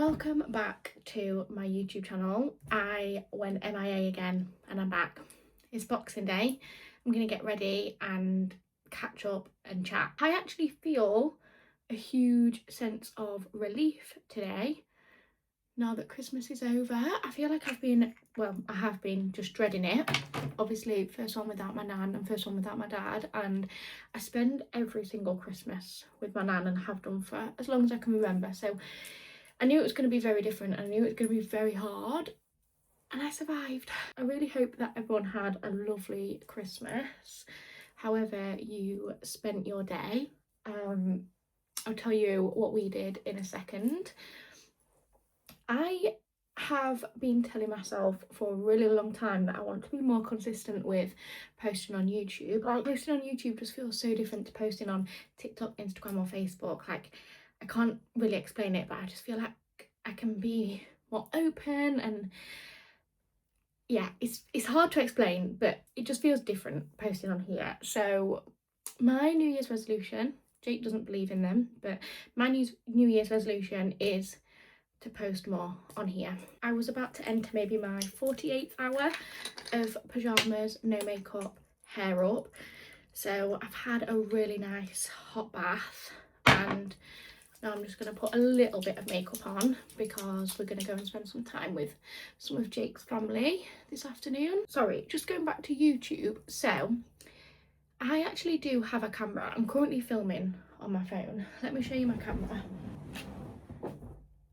Welcome back to my YouTube channel. I went MIA again and I'm back. It's Boxing Day. I'm gonna get ready and catch up and chat. I actually feel a huge sense of relief today now that Christmas is over. I feel like I have been just dreading it. Obviously, first one without my nan and first one without my dad, and I spend every single Christmas with my nan and have done for as long as I can remember. So I knew it was going to be very different. I knew it was going to be very hard, and I survived. I really hope that everyone had a lovely Christmas, however you spent your day. I'll tell you what we did in a second. I have been telling myself for a really long time that I want to be more consistent with posting on YouTube. Like, posting on YouTube just feels so different to posting on TikTok, Instagram or Facebook. Like, I can't really explain it, but I just feel like I can be more open, and yeah, it's hard to explain, but it just feels different posting on here. So my New Year's resolution, Jake doesn't believe in them, but my New Year's resolution is to post more on here. I was about to enter maybe my 48th hour of pyjamas, no makeup, hair up. So I've had a really nice hot bath, and now I'm just going to put a little bit of makeup on because we're going to go and spend some time with some of Jake's family this afternoon. Sorry, just going back to YouTube. So I actually do have a camera. I'm currently filming on my phone. Let me show you my camera.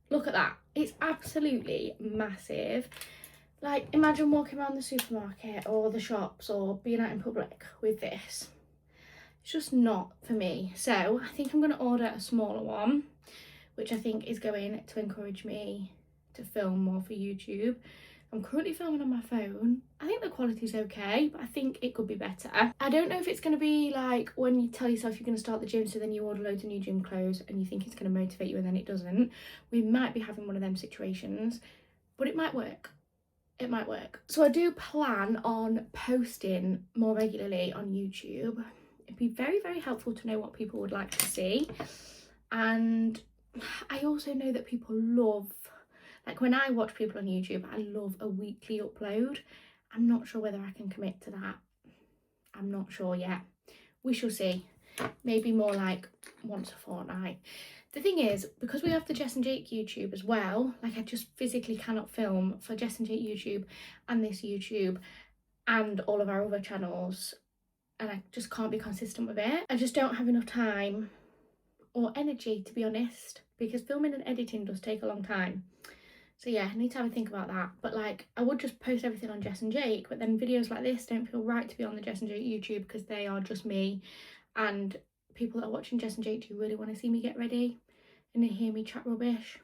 Look at that. It's absolutely massive. Like, imagine walking around the supermarket or the shops or being out in public with this. It's just not for me. So I think I'm going to order a smaller one, which I think is going to encourage me to film more for YouTube. I'm currently filming on my phone. I think the quality's okay, but I think it could be better. I don't know if it's going to be like when you tell yourself you're going to start the gym, so then you order loads of new gym clothes and you think it's going to motivate you and then it doesn't. We might be having one of them situations, but it might work. It might work. So I do plan on posting more regularly on YouTube. It'd be very, very helpful to know what people would like to see. And I also know that people love, like when I watch people on YouTube, I love a weekly upload. I'm not sure whether I can commit to that. I'm not sure yet. We shall see. Maybe more like once a fortnight. The thing is, because we have the Jess and Jake YouTube as well, like I just physically cannot film for Jess and Jake YouTube and this YouTube and all of our other channels, and I just can't be consistent with it. I just don't have enough time or energy, to be honest, because filming and editing does take a long time. So yeah, I need to have a think about that. But like, I would just post everything on Jess and Jake, but then videos like this don't feel right to be on the Jess and Jake YouTube because they are just me, and people that are watching Jess and Jake do really want to see me get ready and they hear me chat rubbish.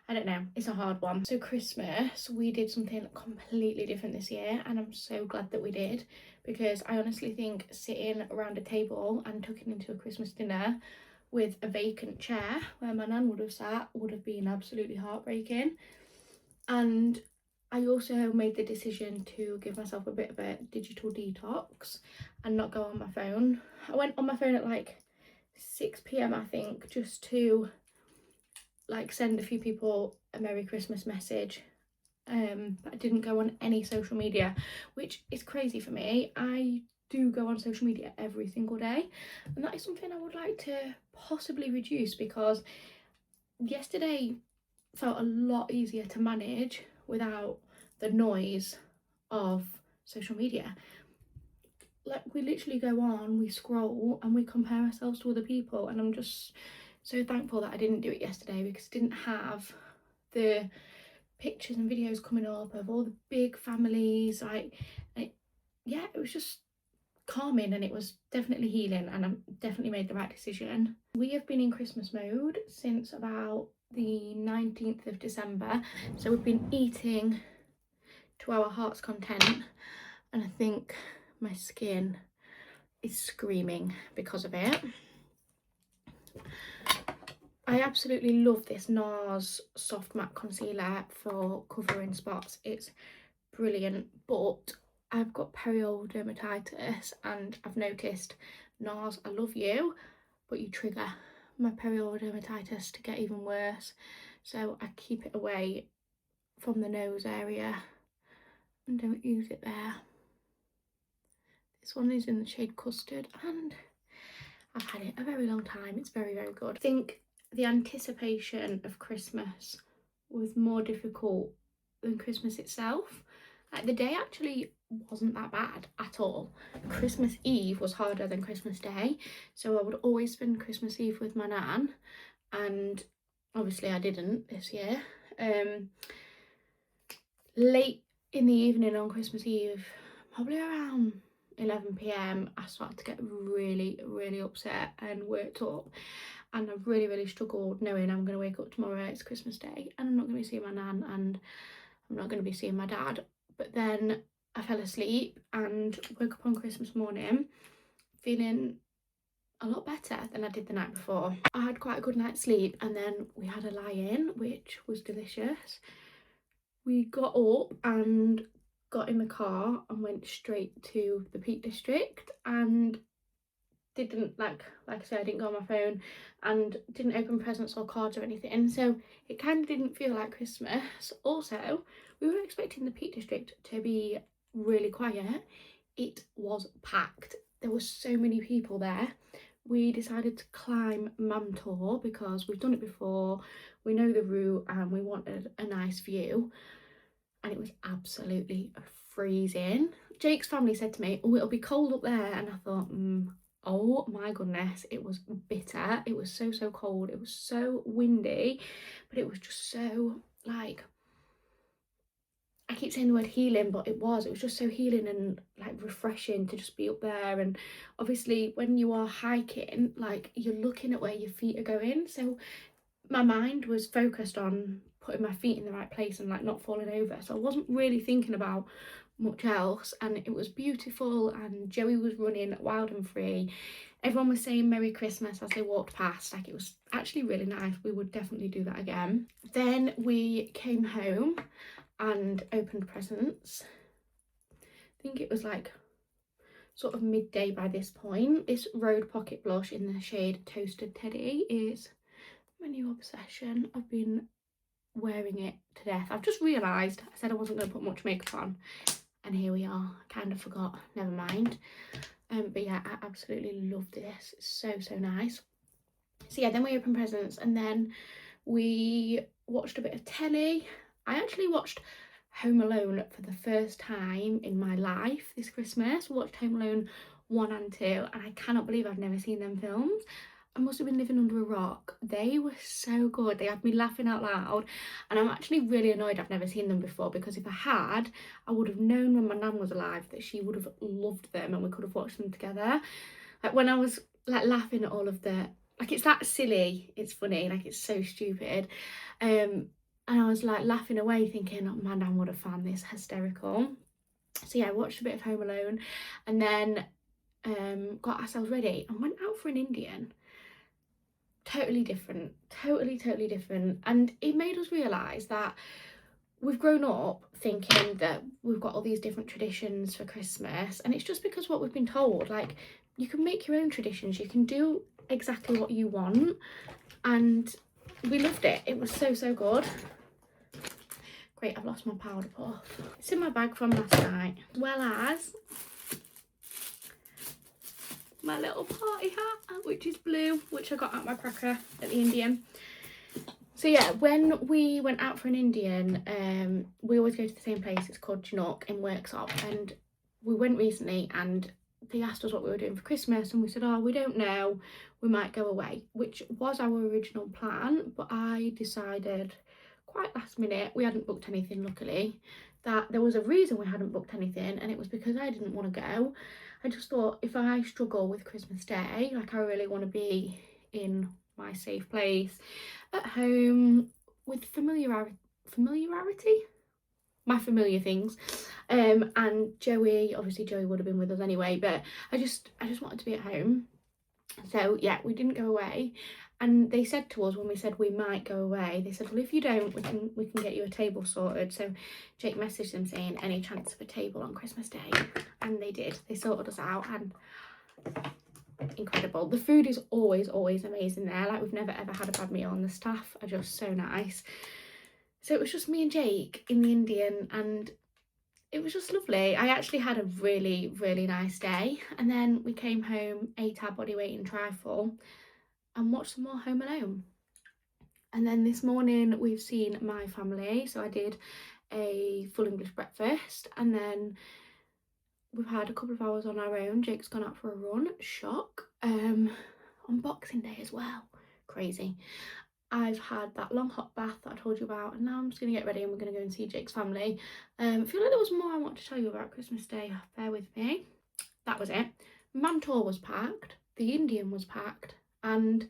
I don't know, it's a hard one. So Christmas, we did something completely different this year, and I'm so glad that we did, because I honestly think sitting around a table and tucking into a Christmas dinner with a vacant chair where my nan would have sat would have been absolutely heartbreaking. And I also made the decision to give myself a bit of a digital detox and not go on my phone. I went on my phone at like 6 p.m. I think, just to like send a few people a Merry Christmas message. But I didn't go on any social media, which is crazy for me. I do go on social media every single day, and that is something I would like to possibly reduce, because yesterday felt a lot easier to manage without the noise of social media. Like, we literally go on, we scroll and we compare ourselves to other people, and I'm just so thankful that I didn't do it yesterday, because I didn't have the pictures and videos coming up of all the big families. Yeah, it was just calming, and it was definitely healing, and I definitely made the right decision. We have been in Christmas mode since about the 19th of December, so we've been eating to our heart's content, and I think my skin is screaming because of it. I absolutely love this NARS soft matte concealer for covering spots. It's brilliant, but I've got perioral dermatitis, and I've noticed, NARS, I love you, but you trigger my perioral dermatitis to get even worse. so I keep it away from the nose area and don't use it there. This one is in the shade Custard and I've had it a very long time. It's very, very good. I think the anticipation of Christmas was more difficult than Christmas itself. Like, the day actually wasn't that bad at all. Christmas Eve was harder than Christmas Day, so I would always spend Christmas Eve with my nan, and obviously I didn't this year. Late in the evening on Christmas Eve, probably around 11 p.m, I started to get really, really upset and worked up, and I've really, really struggled knowing I'm going to wake up tomorrow, it's Christmas Day, and I'm not going to be seeing my nan and I'm not going to be seeing my dad. But then I fell asleep and woke up on Christmas morning feeling a lot better than I did the night before. I had quite a good night's sleep, and then we had a lie-in, which was delicious. We got up and got in the car and went straight to the Peak District, and didn't, like I said, I didn't go on my phone and didn't open presents or cards or anything, so it kind of didn't feel like Christmas. Also, we were expecting the Peak District to be really quiet. It was packed. There were so many people there. We decided to climb Mam Tor because we've done it before, we know the route, and we wanted a nice view, and it was absolutely freezing. Jake's family said to me, oh, it'll be cold up there, and I thought, oh my goodness, it was bitter. It was so, so cold. It was so windy, but it was just so, like, I keep saying the word healing, but it was just so healing and like refreshing to just be up there. And obviously when you are hiking, like, you're looking at where your feet are going, so my mind was focused on putting my feet in the right place and like not falling over, so I wasn't really thinking about much else. And it was beautiful, and Joey was running wild and free. Everyone was saying Merry Christmas as they walked past. Like, it was actually really nice. We would definitely do that again. Then we came home and opened presents. I think it was like sort of midday by this point. This Road Pocket Blush in the shade Toasted Teddy is my new obsession. I've been wearing it to death. I've just realised I said I wasn't going to put much makeup on, and here we are. Kind of forgot, never mind. But yeah, I absolutely love this. It's so, so nice. So yeah, then we opened presents, and then we watched a bit of telly. I actually watched Home Alone for the first time in my life this Christmas. We watched Home Alone 1 and 2, and I cannot believe I've never seen them films. I must have been living under a rock. They were so good. They had me laughing out loud, and I'm actually really annoyed I've never seen them before, because if I had, I would have known when my nan was alive that she would have loved them and we could have watched them together. Like, when I was like laughing at all of the, like, it's that silly, it's funny, like, it's so stupid, and I was like laughing away thinking, oh, my nan would have found this hysterical. So yeah, I watched a bit of Home Alone, and then got ourselves ready and went out for an Indian. Totally different, totally different. And it made us realise that we've grown up thinking that we've got all these different traditions for Christmas, and it's just because what we've been told. Like, you can make your own traditions, you can do exactly what you want, and we loved it. It was so, so good. Great, I've lost my powder puff. It's in my bag from last night, as well as my little party hat, which is blue, which I got at my cracker at the Indian. So yeah, when we went out for an Indian, we always go to the same place. It's called Chinook in Worksop, and we went recently, and they asked us what we were doing for Christmas, and we said, oh, we don't know, we might go away, which was our original plan. But I decided quite last minute, we hadn't booked anything luckily, that there was a reason we hadn't booked anything, and it was because I didn't want to go. I just thought, if I struggle with Christmas Day, like, I really want to be in my safe place at home with familiarity, my familiar things. And Joey, obviously Joey would have been with us anyway, but I just wanted to be at home. So yeah, we didn't go away. And they said to us when we said we might go away, they said, well, if you don't, we can get you a table sorted. So Jake messaged them saying, any chance of a table on Christmas Day? And they did. They sorted us out, and incredible. The food is always amazing there. Like, we've never ever had a bad meal, and the staff are just so nice. So it was just me and Jake in the Indian, and it was just lovely. I actually had a really nice day, and then we came home, ate our body weight in trifle, and watched some more Home Alone. And then this morning we've seen my family, so I did a full English breakfast, and then we've had a couple of hours on our own. Jake's gone out for a run, shock. On Boxing Day as well, crazy. I've had that long hot bath that I told you about, and now I'm just going to get ready and we're going to go and see Jake's family. I feel like there was more I want to tell you about Christmas Day, bear with me. That was it. Mantor was packed, the Indian was packed, and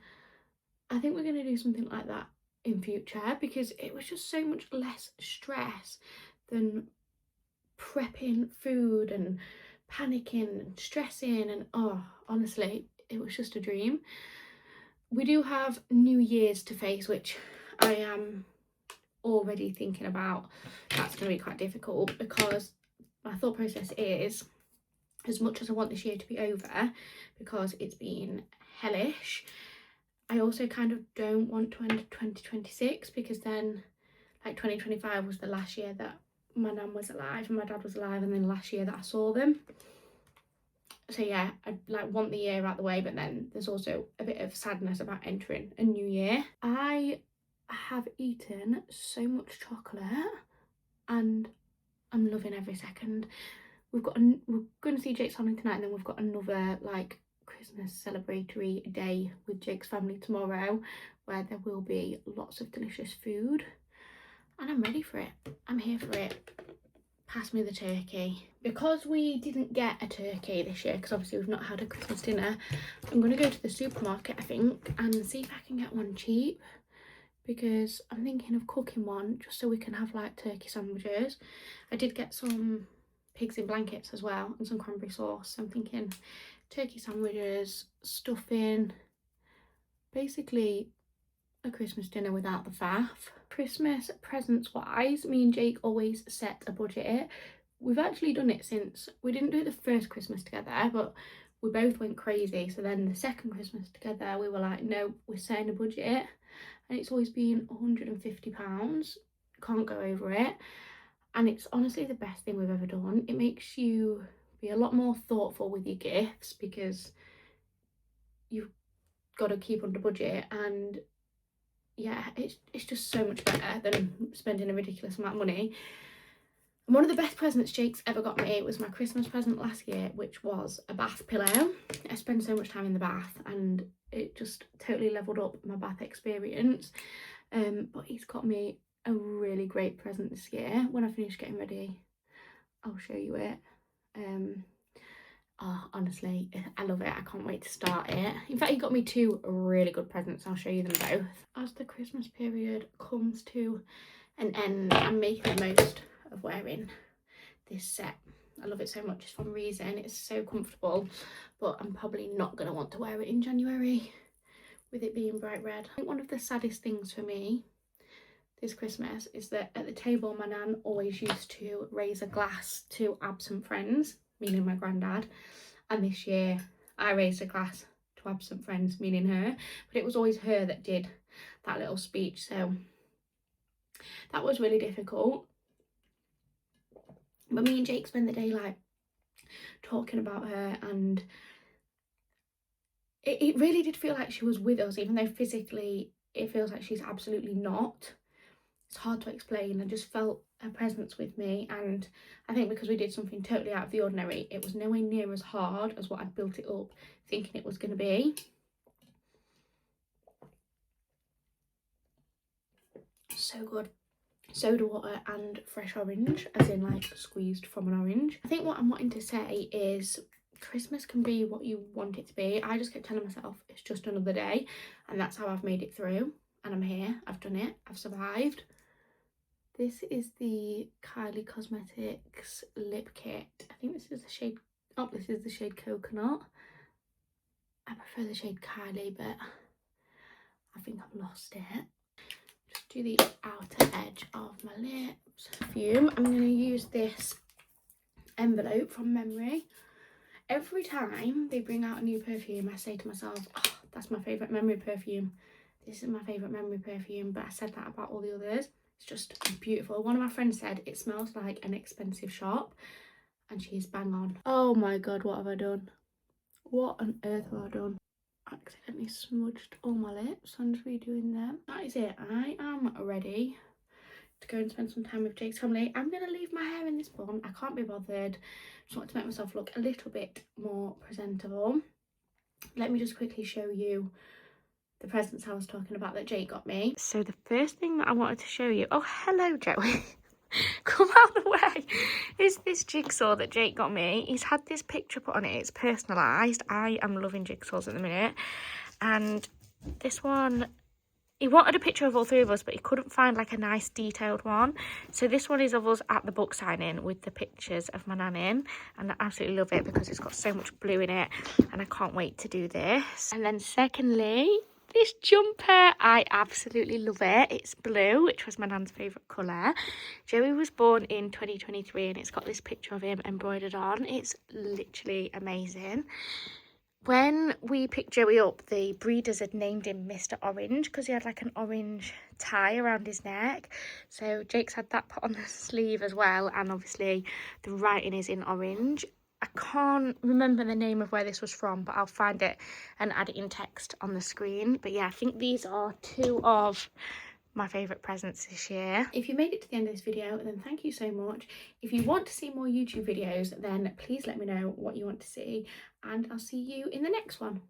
I think we're going to do something like that in future, because it was just so much less stress than prepping food and panicking and stressing, and oh, honestly, it was just a dream. We do have New Year's to face, which I am already thinking about. That's going to be quite difficult, because my thought process is, as much as I want this year to be over because it's been hellish, I also kind of don't want to end 2026, because then, like, 2025 was the last year that my nan was alive and my dad was alive, and then last year that I saw them. So yeah, I like want the year out the way, but then there's also a bit of sadness about entering a new year. I have eaten so much chocolate and I'm loving every second. We're going to see Jake's family tonight, and then we've got another like Christmas celebratory day with Jake's family tomorrow, where there will be lots of delicious food, and I'm ready for it. I'm here for it. Pass me the turkey. Because we didn't get a turkey this year, because obviously we've not had a Christmas dinner, I'm going to go to the supermarket, I think, and see if I can get one cheap, because I'm thinking of cooking one just so we can have like turkey sandwiches. I did get some pigs in blankets as well and some cranberry sauce, so I'm thinking turkey sandwiches, stuffing, basically a Christmas dinner without the faff. Christmas presents wise, me and Jake always set a budget. We've actually done it since, we didn't do it the first Christmas together, but we both went crazy. So then the second Christmas together, we were like, no, we're setting a budget, and it's always been £150. Can't go over it. And it's honestly the best thing we've ever done. It makes you be a lot more thoughtful with your gifts, because you've got to keep under budget, and yeah, it's just so much better than spending a ridiculous amount of money. And one of the best presents Jake's ever got me was my Christmas present last year, which was a bath pillow. I spend so much time in the bath, and it just totally leveled up my bath experience. But he's got me a really great present this year. When I finish getting ready, I'll show you it. Oh, honestly, I love it. I can't wait to start it. In fact, he got me two really good presents. I'll show you them both. As the Christmas period comes to an end, I'm making the most of wearing this set. I love it so much. It's from Reason. It's so comfortable, but I'm probably not going to want to wear it in January with it being bright red. I think one of the saddest things for me this Christmas is that at the table, my nan always used to raise a glass to absent friends, meaning my granddad, and this year I raised a glass to absent friends, meaning her, but it was always her that did that little speech, so that was really difficult. But me and Jake spent the day like talking about her, and it really did feel like she was with us, even though physically it feels like she's absolutely not. It's hard to explain. I just felt her presence with me, and I think because we did something totally out of the ordinary, it was nowhere near as hard as what I'd built it up thinking it was going to be. So good. Soda water and fresh orange, as in like squeezed from an orange. I think what I'm wanting to say is Christmas can be what you want it to be. I just kept telling myself it's just another day, and that's how I've made it through, and I'm here. I've done it. I've survived. This is the Kylie Cosmetics lip kit. I think this is the shade, oh, this is the shade Coconut. I prefer the shade Kylie, but I think I've lost it. Just do the outer edge of my lips. Perfume. I'm going to use this envelope from Memory. Every time they bring out a new perfume, I say to myself, oh, that's my favourite memory perfume. This is my favourite memory perfume. But I said that about all the others. It's just beautiful. One of my friends said it smells like an expensive shop, and she's bang on. Oh my god, what have I done? What on earth have I done? I accidentally smudged all my lips. I'm just redoing them. That is it. I am ready to go and spend some time with Jake's family. I'm going to leave my hair in this bun. I can't be bothered. Just want to make myself look a little bit more presentable. Let me just quickly show you the presents I was talking about that Jake got me. So the first thing that I wanted to show you, oh hello Joey, come out of the way, is this jigsaw that Jake got me. He's had this picture put on it, it's personalised. I am loving jigsaws at the minute. And this one, he wanted a picture of all three of us, but he couldn't find like a nice detailed one. So this one is of us at the book signing with the pictures of my nan in, and I absolutely love it because it's got so much blue in it, and I can't wait to do this. And then secondly, this jumper, I absolutely love it. It's blue, which was my nan's favourite colour. Joey was born in 2023 and it's got this picture of him embroidered on. It's literally amazing. When we picked Joey up, the breeders had named him Mr. Orange because he had like an orange tie around his neck. So Jake's had that put on the sleeve as well, and obviously the writing is in orange. I can't remember the name of where this was from, but I'll find it and add it in text on the screen. But yeah, I think these are two of my favourite presents this year. If you made it to the end of this video, then thank you so much. If you want to see more YouTube videos, then please let me know what you want to see, and I'll see you in the next one.